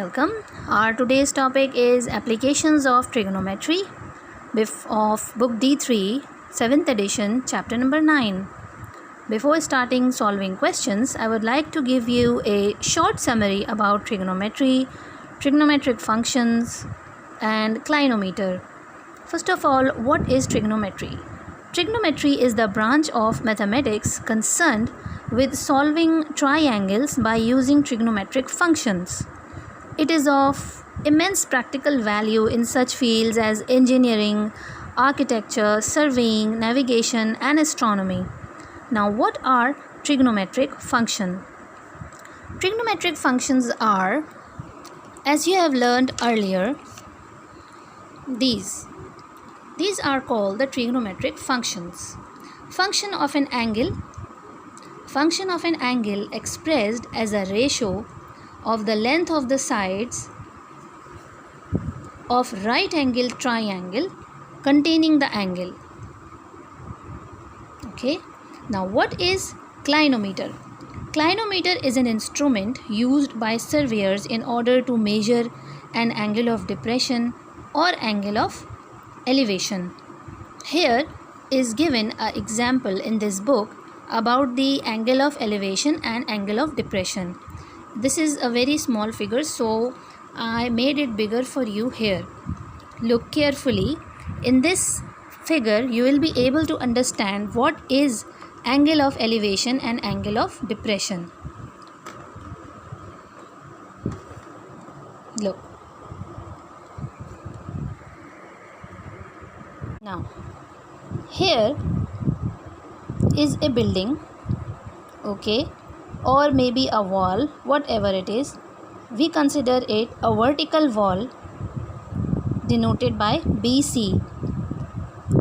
welcome. Our today's topic is applications of trigonometry of book D3, 7th edition, chapter number 9. Before starting solving questions, I would like to give you a short summary about trigonometry, trigonometric functions, and clinometer. First of all, what is trigonometry? Trigonometry is the branch of mathematics concerned with solving triangles by using trigonometric functions. It is of immense practical value in such fields as engineering, architecture, surveying, navigation, and astronomy. Now, what are trigonometric functions? Trigonometric functions are, as you have learned earlier, these are called the trigonometric functions. Function of an angle expressed as a ratio of the length of the sides of right angle triangle containing the angle. Okay. Now, what is clinometer? Clinometer is an instrument used by surveyors in order to measure an angle of depression or angle of elevation. Here is given an example in this book about the angle of elevation and angle of depression. This is a very small figure, so I made it bigger for you here. Look carefully. In this figure, you will be able to understand what is angle of elevation and angle of depression. Look. Now, here is a building, okay, or maybe a wall, whatever it is. We consider it a vertical wall denoted by BC.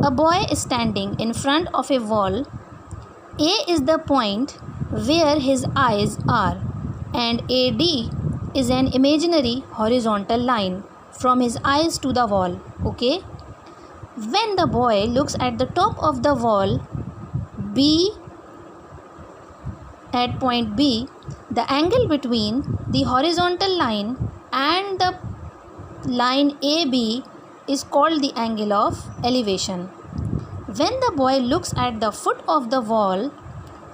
A boy is standing in front of a wall. A is the point where his eyes are, and AD is an imaginary horizontal line from his eyes to the wall, okay. When the boy looks at the top of the wall B at point B, the angle between the horizontal line and the line AB is called the angle of elevation. When the boy looks at the foot of the wall,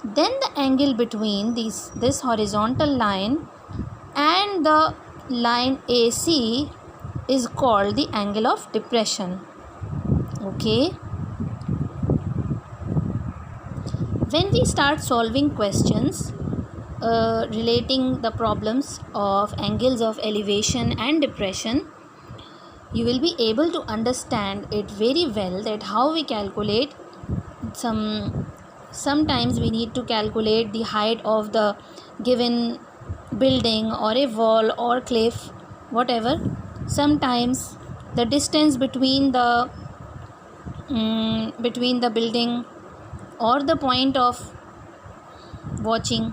then the angle between this horizontal line and the line AC is called the angle of depression. Okay. When we start solving questions relating the problems of angles of elevation and depression, you will be able to understand it very well that how we calculate sometimes we need to calculate the height of the given building or a wall or cliff, whatever. Sometimes the distance between the building or the point of watching,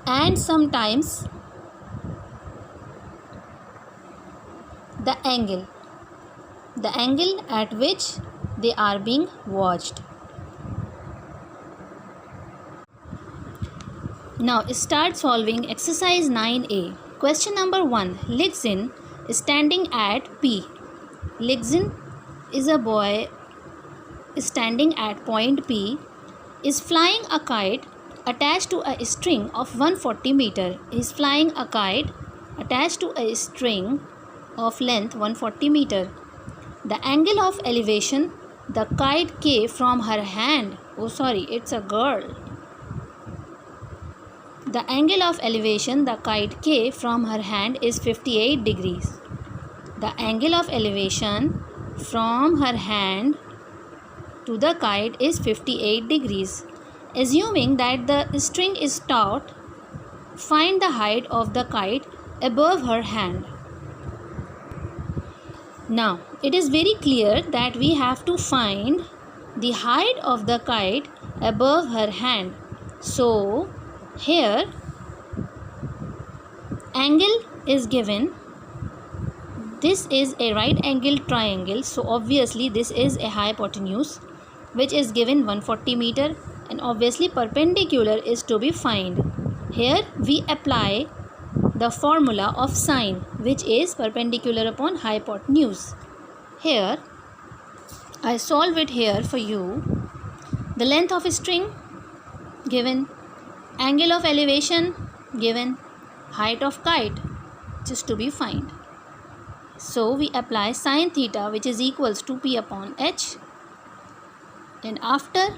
and sometimes the angle at which they are being watched. Now start solving exercise 9A. Question number 1. Ligzin is standing at P. Ligzin is a boy standing at point P, is flying a kite attached to a string of 140 meter. He is flying a kite attached to a string of length 140 meter. The angle of elevation, the kite K from her hand. Oh sorry, it's a girl. The angle of elevation, the kite K from her hand is 58 degrees. The angle of elevation from her hand to the kite is 58 degrees. Assuming that the string is taut, find the height of the kite above her hand. Now, it is very clear that we have to find the height of the kite above her hand. So, here angle is given. This is a right angle triangle, so obviously this is a hypotenuse which is given 140 meter, and obviously perpendicular is to be found. Here we apply the formula of sine, which is perpendicular upon hypotenuse. Here I solve it here for you. The length of a string given, angle of elevation given, height of kite just to be found. So we apply sine theta, which is equals to P upon H, and after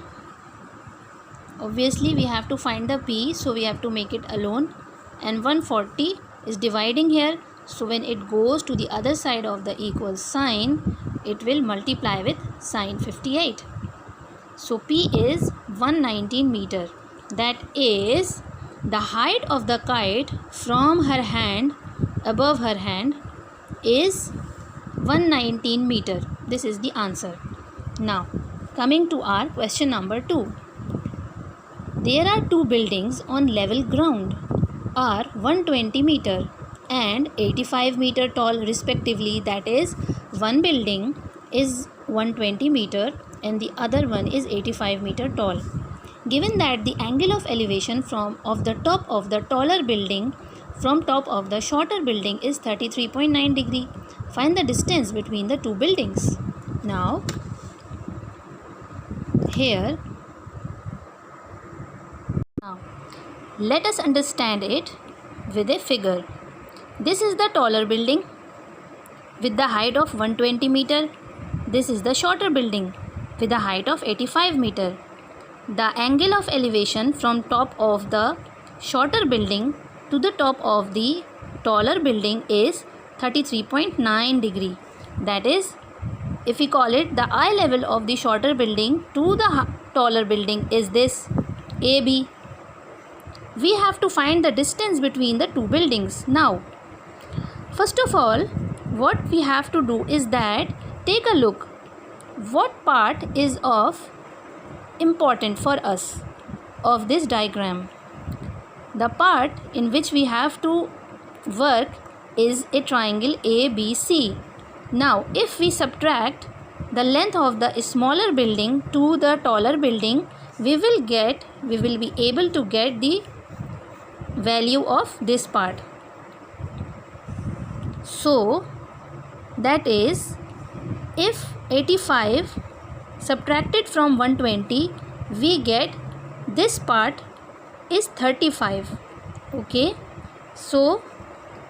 obviously we have to find the P, so we have to make it alone, and 140 is dividing here, so when it goes to the other side of the equal sign, it will multiply with sine 58. So P is 119 meter. That is the height of the kite from her hand, above her hand, is 119 meter. This is the answer. Now coming to our question number 2. There are two buildings on level ground are 120 meter and 85 meter tall respectively. That is, one building is 120 meter and the other one is 85 meter tall. Given that the angle of elevation of the top of the taller building from top of the shorter building is 33.9 degree. Find the distance between the two buildings. Now here, let us understand it with a figure. This is the taller building with the height of 120 meter. This is the shorter building with a height of 85 meter. The angle of elevation from top of the shorter building to the top of the taller building is 33.9 degree. That is, if we call it the eye level of the shorter building to the taller building is this AB. We have to find the distance between the two buildings. Now, first of all, what we have to do is that take a look what part is of important for us of this diagram. The part in which we have to work is a triangle ABC. Now, if we subtract the length of the smaller building to the taller building, we will be able to get the value of this part. So that is, if 85 subtracted from 120, we get this part is 35. Okay, so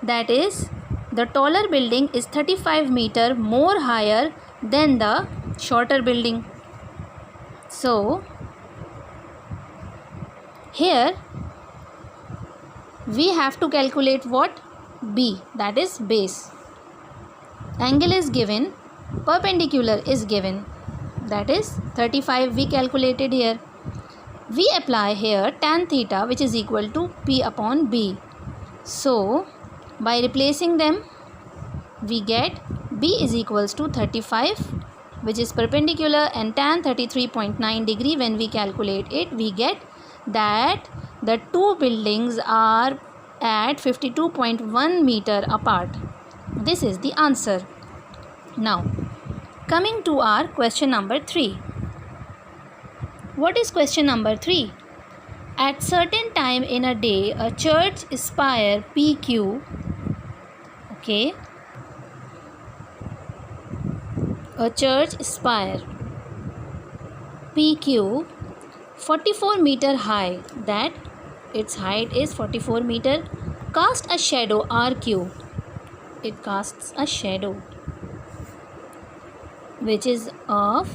that is, the taller building is 35 meter more higher than the shorter building. So here we have to calculate what? B, that is base. Angle is given, perpendicular is given, that is 35 we calculated here. We apply here tan theta, which is equal to P upon B. So by replacing them, we get B is equals to 35, which is perpendicular, and tan 33.9 degree. When we calculate it, we get that the two buildings are at 52.1 meter apart. This is the answer. Now coming to our question number 3. What is question number 3? At certain time in a day, a church spire PQ, okay, a church spire PQ 44 meter high, that its height is 44 meter, cast a shadow RQ. It casts a shadow which is of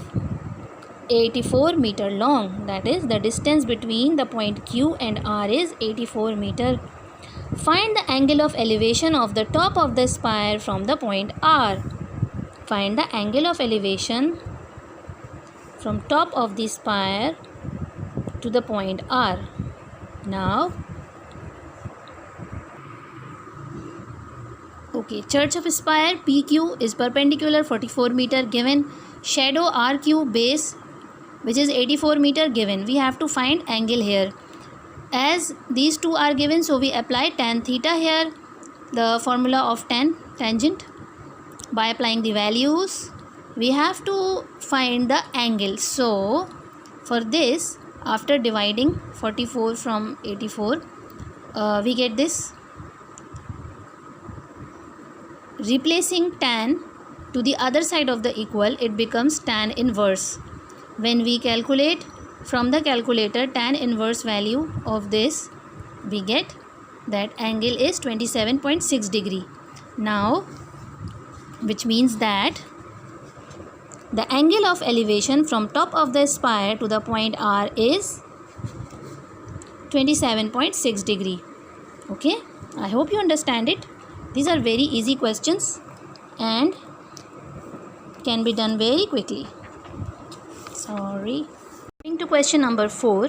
84 meter long. That is, the distance between the point Q and R is 84 meter. Find the angle of elevation of the top of the spire from the point R. Find the angle of elevation from top of the spire to the point R. Now, okay, church of spire PQ is perpendicular 44 meter given, shadow RQ base which is 84 meter given. We have to find angle here. As these two are given, so we apply tan theta here, the formula of tangent. By applying the values, we have to find the angle. So for this, after dividing 44 from 84, we get this replacing tan to the other side of the equal, it becomes tan inverse. When we calculate from the calculator tan inverse value of this, we get that angle is 27.6 degree. Now, which means that the angle of elevation from top of the spire to the point R is 27.6 degree. Okay, I hope you understand it. These are very easy questions and can be done very quickly. Sorry. Coming to question number 4.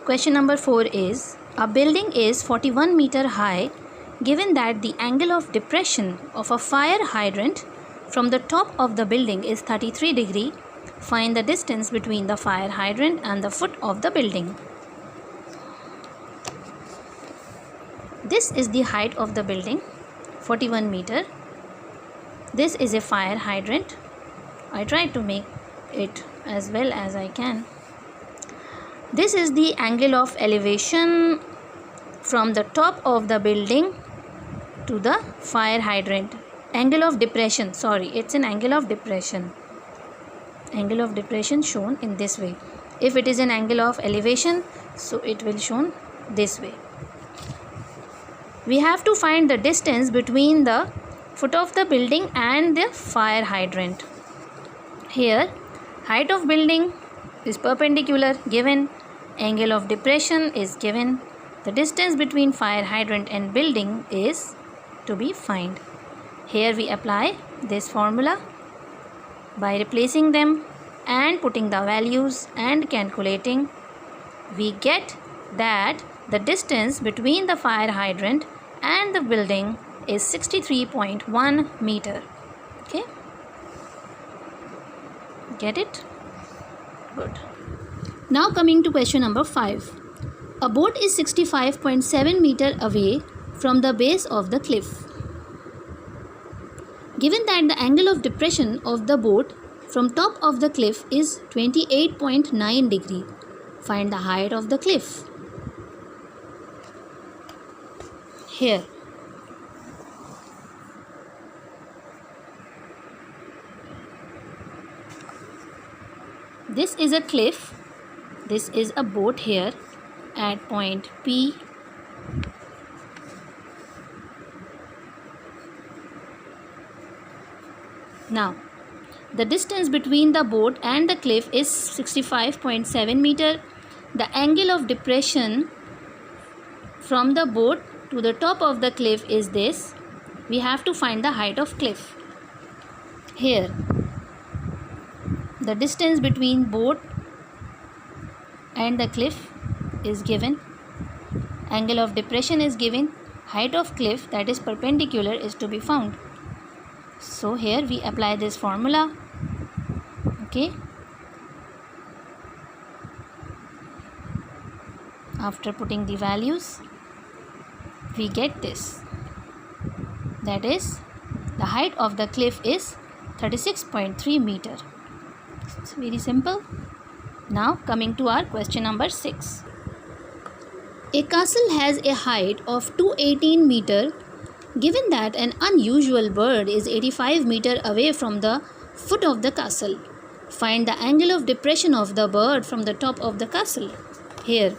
Question number 4 is, a building is 41 meter high. Given that the angle of depression of a fire hydrant from the top of the building is 33 degree, find the distance between the fire hydrant and the foot of the building. This is the height of the building, 41 meter. This is a fire hydrant. I tried to make it as well as I can. This is the angle of elevation from the top of the building to the fire hydrant. Angle of depression, sorry, it's an angle of depression. Angle of depression shown in this way. If it is an angle of elevation, so it will shown this way. We have to find the distance between the foot of the building and the fire hydrant. Here, height of building is perpendicular given, angle of depression is given, the distance between fire hydrant and building is to be found. Here we apply this formula by replacing them and putting the values and calculating. We get that the distance between the fire hydrant and the building is 63.1 meter. Okay, get it? Good. Now coming to question number 5. A boat is 65.7 meter away from the base of the cliff. Given that the angle of depression of the boat from top of the cliff is 28.9 degree, find the height of the cliff. Here, this is a cliff, this is a boat here at point P. Now, the distance between the boat and the cliff is 65.7 meter. The angle of depression from the boat to the top of the cliff is this. We have to find the height of cliff. Here, the distance between boat and the cliff is given. Angle of depression is given. Height of cliff, that is perpendicular, is to be found. So here we apply this formula. Okay. After putting the values, we get this. That is, the height of the cliff is 36.3 meter. It's very simple. Now coming to our question number 6. A castle has a height of 218 meter. Given that an unusual bird is 85 meter away from the foot of the castle, find the angle of depression of the bird from the top of the castle. Here,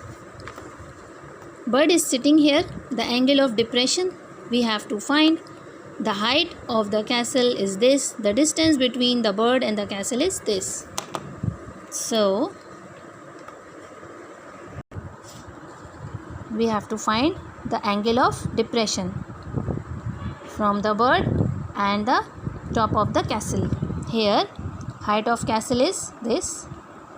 bird is sitting here. The angle of depression we have to find. The height of the castle is this. The distance between the bird and the castle is this. So, we have to find the angle of depression from the bird and the top of the castle. Here, height of castle is this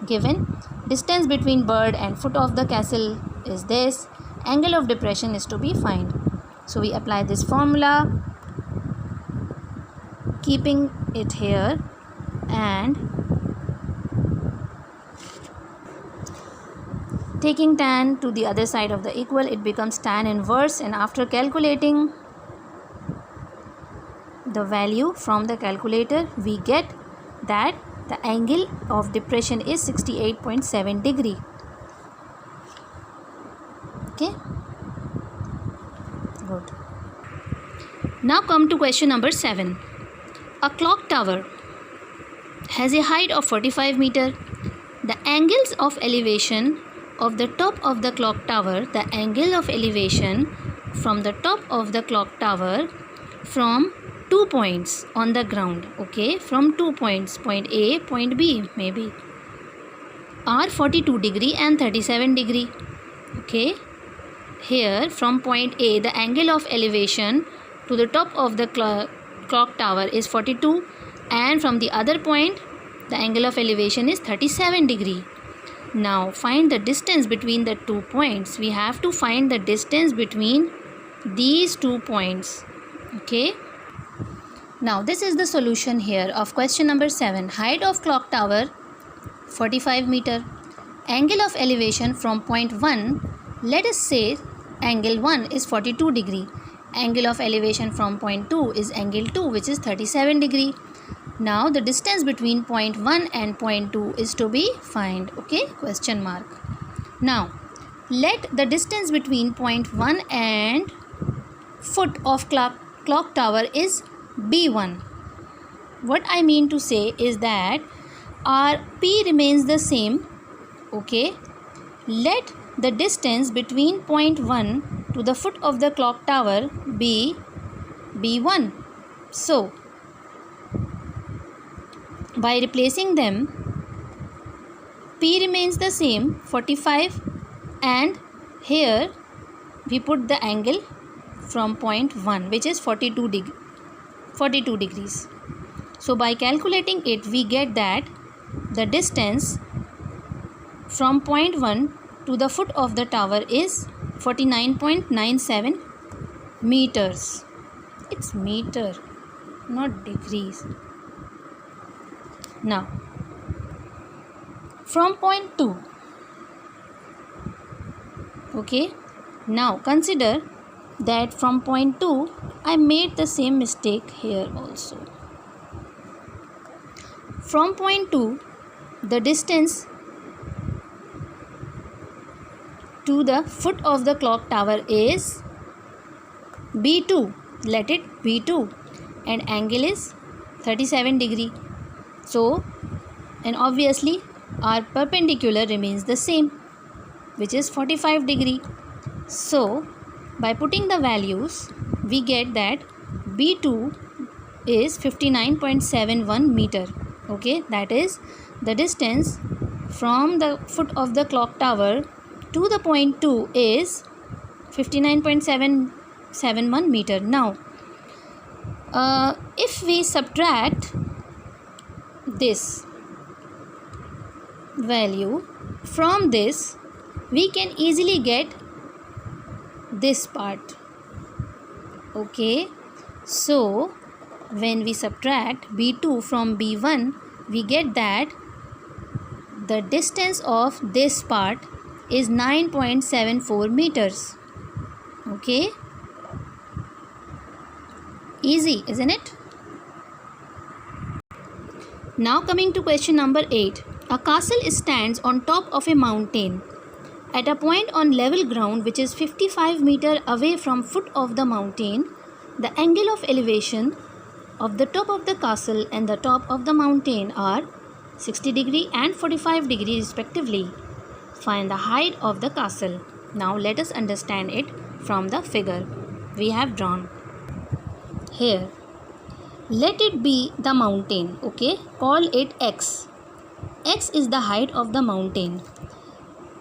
given. Distance between bird and foot of the castle is this. Angle of depression is to be found. So we apply this formula, keeping it here, and taking tan to the other side of the equal, it becomes tan inverse, and after calculating the value from the calculator, we get that the angle of depression is 68.7 degree. Okay, good. Now come to question number 7. A clock tower has a height of 45 meter. The angles of elevation of the top of the clock tower, the angle of elevation from the top of the clock tower from 2 points on the ground, okay, from 2 points, point A, point B maybe, are 42 degree and 37 degree, okay. Here from point A, the angle of elevation to the top of the clock tower is 42, and from the other point the angle of elevation is 37 degree. Now find the distance between the 2 points. We have to find the distance between these 2 points, okay. Now this is the solution here of question number 7. Height of clock tower 45 meter. Angle of elevation from point 1, let us say angle 1 is 42 degree. Angle of elevation from point 2 is angle 2, which is 37 degree. Now the distance between point 1 and point 2 is to be find, okay, question mark. Now let the distance between point 1 and foot of clock tower is B1. What I mean to say is that our P remains the same, okay. Let the distance between point 1 to the foot of the clock tower be B1. So by replacing them, P remains the same 45, and here we put the angle from point 1, which is 42 degrees. So by calculating it, we get that the distance from point 1 to the foot of the tower is 49.97 meters. It's meter, not degrees. Now from point 2, okay, now consider that from point 2 I made the same mistake here also. From point 2, the distance to the foot of the clock tower is B2. Let it B2, and angle is 37 degree. So, and obviously our perpendicular remains the same, which is 45 degree. So by putting the values, we get that B2 is 59.71 meter, okay. That is the distance from the foot of the clock tower to the point 2 is 59.771 meter. Now if we subtract this value from this, we can easily get this part, okay. So when we subtract B2 from B1, we get that the distance of this part is 9.74 meters, okay. Easy, isn't it? Now coming to question number 8. A castle stands on top of a mountain at a point on level ground which is 55 meter away from foot of the mountain. The angle of elevation of the top of the castle and the top of the mountain are 60 degree and 45 degree respectively. Find the height of the castle. Now let us understand it from the figure we have drawn here. Let it be the mountain, okay. Call it X. X is the height of the mountain.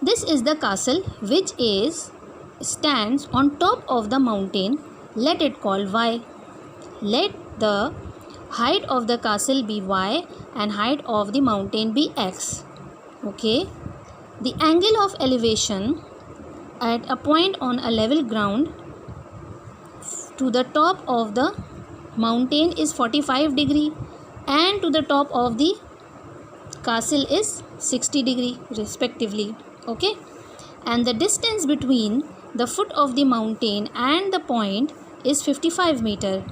This is the castle which stands on top of the mountain. Let it call Y. Let the height of the castle be Y and height of the mountain be X, okay. The angle of elevation at a point on a level ground to the top of the mountain is 45 degree and to the top of the castle is 60 degree respectively, okay. And the distance between the foot of the mountain and the point is 55 meter.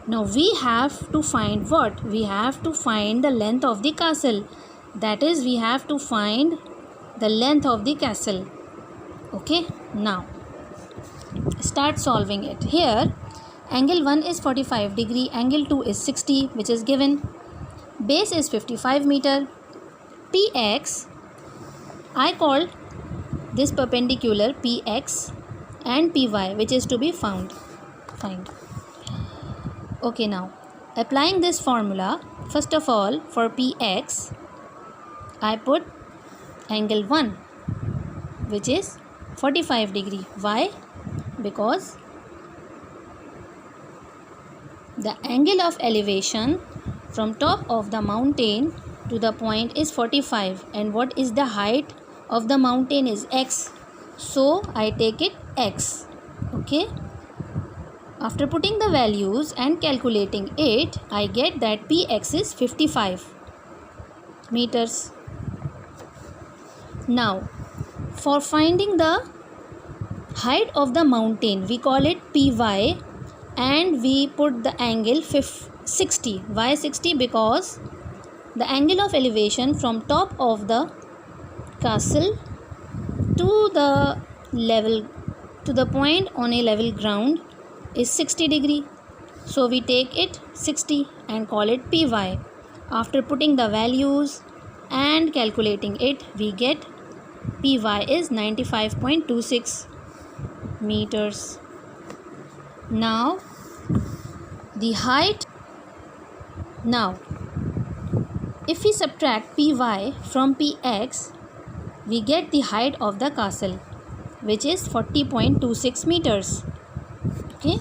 Now we have to find what? We have to find the length of the castle. That is, we have to find the length of the castle, okay. Now start solving it. Here Angle 1 is 45 degree, angle 2 is 60, which is given. Base is 55 meter. PX, I called this perpendicular PX and PY, which is to be find. Okay, now applying this formula, first of all for PX, I put angle 1, which is 45 degree. Why? Because the angle of elevation from top of the mountain to the point is 45, and what is the height of the mountain is x, so I take it x. Okay, after putting the values and calculating it, I get that px is 55 meters. Now for finding the height of the mountain, we call it py, and we put the angle 60. Why 60? Because the angle of elevation from top of the castle to the point on a level ground is 60 degree. So we take it 60 and call it py. After putting the values and calculating it, we get py is 95.26 meters. Now the height. Now if we subtract py from px, we get the height of the castle, which is 40.26 meters. Okay.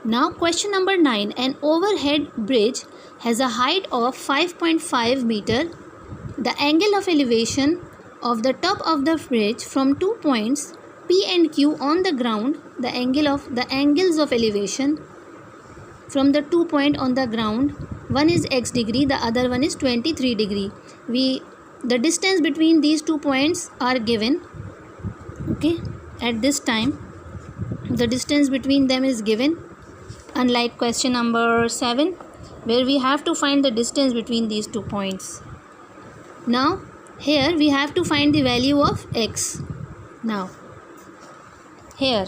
Now question number 9. An overhead bridge has a height of 5.5 meter. The angle of elevation of the top of the bridge from 2 points P and Q on the ground, the angles of elevation from the 2 point on the ground, one is x degree, the other one is 23 degree. The distance between these 2 points are given. Okay, at this time the distance between them is given, unlike question number 7 where we have to find the distance between these 2 points. Now here we have to find the value of x. Now here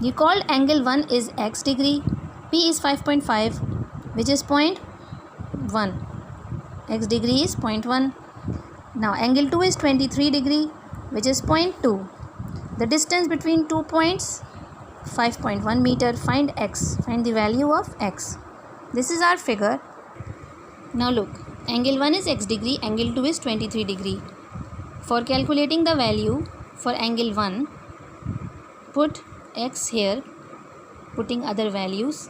you call angle 1 is x degree, P is 5.5, which is 0.1, x degree is 0.1. Now angle 2 is 23 degree, which is 0.2. The distance between 2 points 5.1 meter. Find x, find the value of x. This is our figure. Now look, angle 1 is x degree, angle 2 is 23 degree. For calculating the value for angle 1, put x here, putting other values.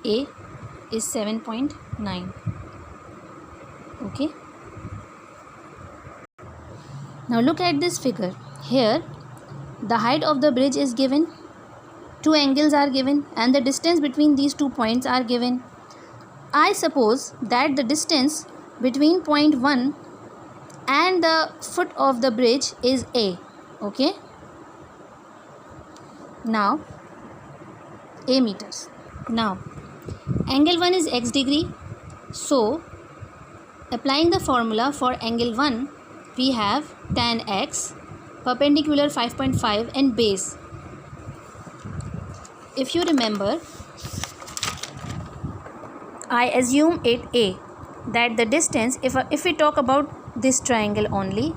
A is 7.9. Okay. Now look at this figure. Here the height of the bridge is given, 2 angles are given, and the distance between these 2 points are given. I suppose that the distance between point 1 and the foot of the bridge is A. Okay. Now A meters. Now angle 1 is x degree, so applying the formula for angle 1, we have tan x, perpendicular 5.5 and base. If you remember, I assume it A, that the distance, if we talk about this triangle only,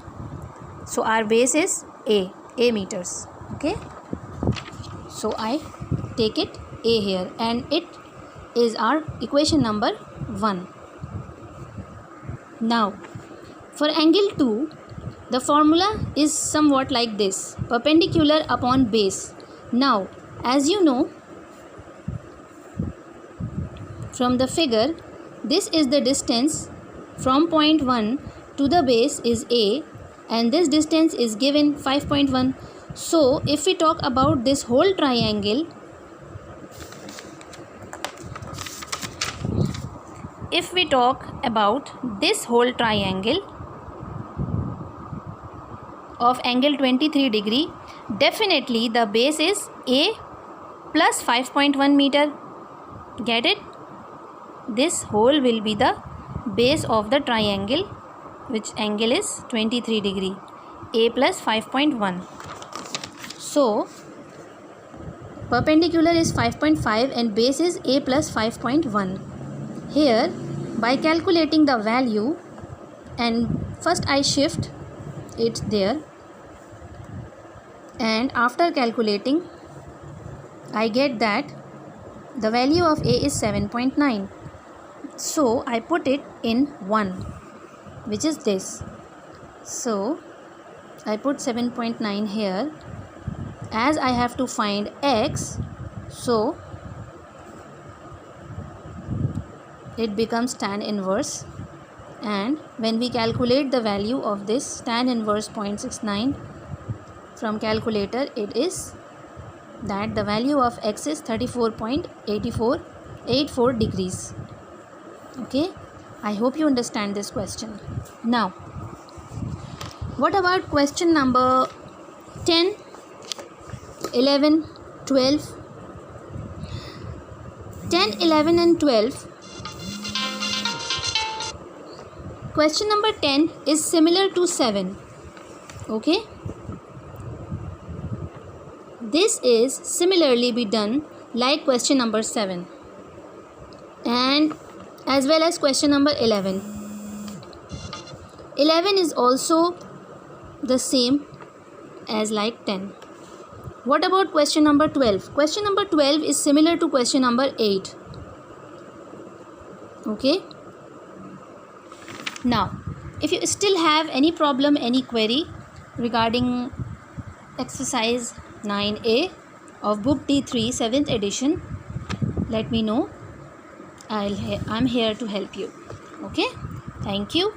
so our base is A meters. Okay, so I take it A here, and it is our equation number 1. Now for angle 2, the formula is somewhat like this: perpendicular upon base. Now as you know from the figure, this is the distance from point 1 to the base is A, and this distance is given 5.1. So if we talk about this whole triangle, of angle 23 degree, definitely the base is A plus 5.1 meter. Get it? This whole will be the base of the triangle, which angle is 23 degree, A plus 5.1. So Perpendicular is 5.5 and base is a plus 5.1. Here, by calculating the value, and first I shift it there, and after calculating I get that the value of a is 7.9. So I put it in 1, which is this. So I put 7.9 here. As I have to find x, so it becomes tan inverse, and when we calculate the value of this tan inverse 0.69 from calculator, it is that the value of x is 34.84 degrees. Okay, I hope you understand this question. Now, what about question number 10, 11, 12? 10, 11 and 12. Question number 10 is similar to 7. Okay, this is similarly be done like question number 7 and as well as question number 11. 11 is also the same as like 10. What about question number 12? Question number 12 is similar to question number 8. Okay. Now, if you still have any problem, any query regarding exercise 9A of book D3 7th edition, let me know. I'm here to help you. Okay. Thank you.